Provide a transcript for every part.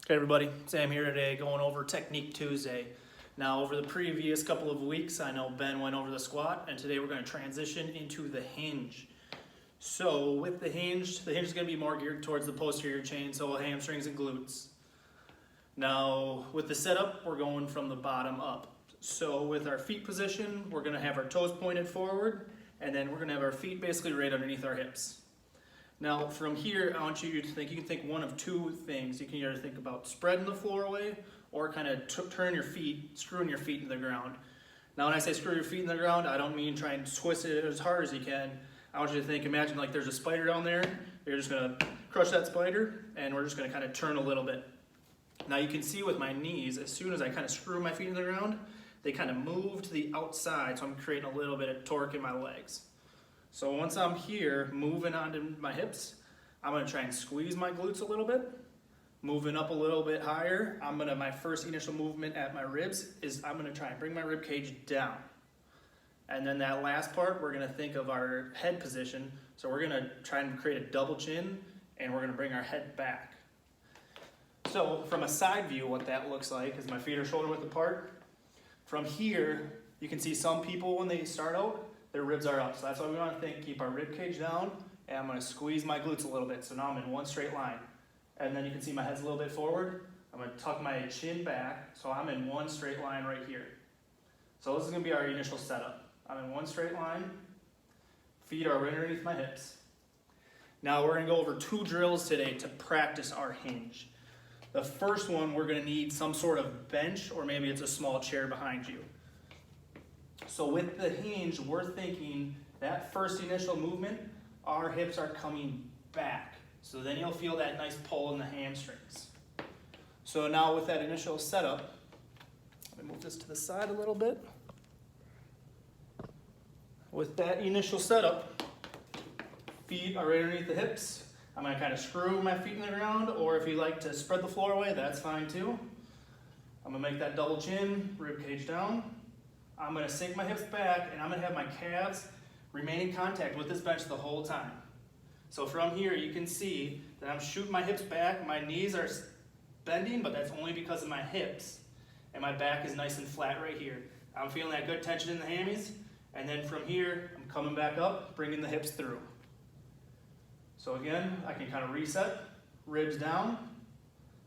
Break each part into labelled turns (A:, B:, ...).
A: Hey everybody, Sam here today going over Technique Tuesday. Now over the previous couple of weeks, I know Ben went over the squat, and today we're going to transition into the hinge. So with the hinge is going to be more geared towards the posterior chain, so hamstrings and glutes. Now with the setup, we're going from the bottom up. So with our feet position, we're going to have our toes pointed forward, and then we're going to have our feet basically right underneath our hips. Now from here, I want you to think, you can think one of two things. You can either think about spreading the floor away or kind of turn your feet, screwing your feet into the ground. Now when I say screw your feet in the ground, I don't mean try and twist it as hard as you can. I want you to think, imagine like there's a spider down there. You're just gonna crush that spider and we're just gonna kind of turn a little bit. Now you can see with my knees, as soon as I kind of screw my feet in the ground, they kind of move to the outside, so I'm creating a little bit of torque in my legs. So once I'm here, moving onto my hips, I'm gonna try and squeeze my glutes a little bit. Moving up a little bit higher, my first initial movement at my ribs is I'm gonna try and bring my rib cage down. And then that last part, we're gonna think of our head position. So we're gonna try and create a double chin, and we're gonna bring our head back. So from a side view, what that looks like is my feet are shoulder width apart. From here, you can see some people when they start out, their ribs are up. So that's why we want to think, keep our rib cage down, and I'm going to squeeze my glutes a little bit. So now I'm in one straight line. And then you can see my head's a little bit forward. I'm going to tuck my chin back, so I'm in one straight line right here. So this is going to be our initial setup. I'm in one straight line. Feet are right underneath my hips. Now we're going to go over two drills today to practice our hinge. The first one, we're going to need some sort of bench, or maybe it's a small chair behind you. So with the hinge, we're thinking that first initial movement, our hips are coming back. So then you'll feel that nice pull in the hamstrings. So now with that initial setup, let me move this to the side a little bit. With that initial setup, feet are right underneath the hips. I'm going to kind of screw my feet in the ground, or if you like to spread the floor away, that's fine too. I'm going to make that double chin, rib cage down. I'm going to sink my hips back, and I'm going to have my calves remain in contact with this bench the whole time. So from here, you can see that I'm shooting my hips back. My knees are bending, but that's only because of my hips. And my back is nice and flat right here. I'm feeling that good tension in the hammies. And then from here, I'm coming back up, bringing the hips through. So again, I can kind of reset, ribs down,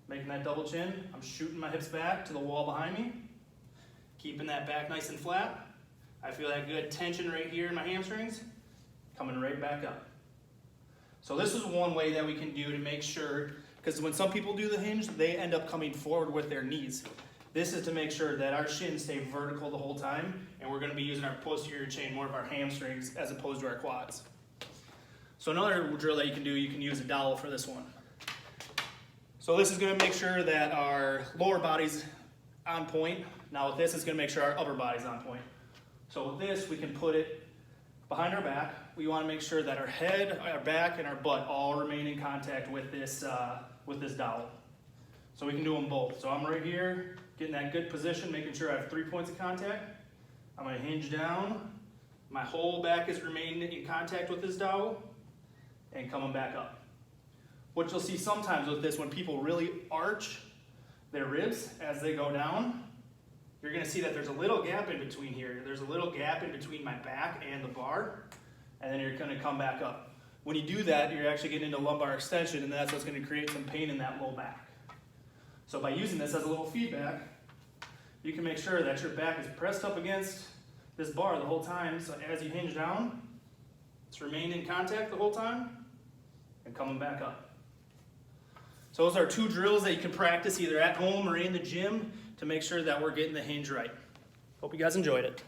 A: making that double chin. I'm shooting my hips back to the wall behind me. Keeping that back nice and flat. I feel that good tension right here in my hamstrings, coming right back up. So this is one way that we can do to make sure, because when some people do the hinge, they end up coming forward with their knees. This is to make sure that our shins stay vertical the whole time, and we're going to be using our posterior chain, more of our hamstrings, as opposed to our quads. So another drill that you can do, you can use a dowel for this one. So this is going to make sure that our lower body's on point. Now with this, it's going to make sure our upper body's on point. So with this, we can put it behind our back. We want to make sure that our head, our back, and our butt all remain in contact with this dowel. So we can do them both. So I'm right here, getting that good position, making sure I have 3 points of contact. I'm going to hinge down. My whole back is remaining in contact with this dowel, and coming back up. What you'll see sometimes with this, when people really arch their ribs as they go down, you're going to see that there's a little gap in between here. There's a little gap in between my back and the bar, and then you're going to come back up. When you do that, you're actually getting into lumbar extension, and that's what's going to create some pain in that low back. So by using this as a little feedback, you can make sure that your back is pressed up against this bar the whole time, so as you hinge down, it's remaining in contact the whole time, and coming back up. So those are two drills that you can practice either at home or in the gym to make sure that we're getting the hinge right. Hope you guys enjoyed it.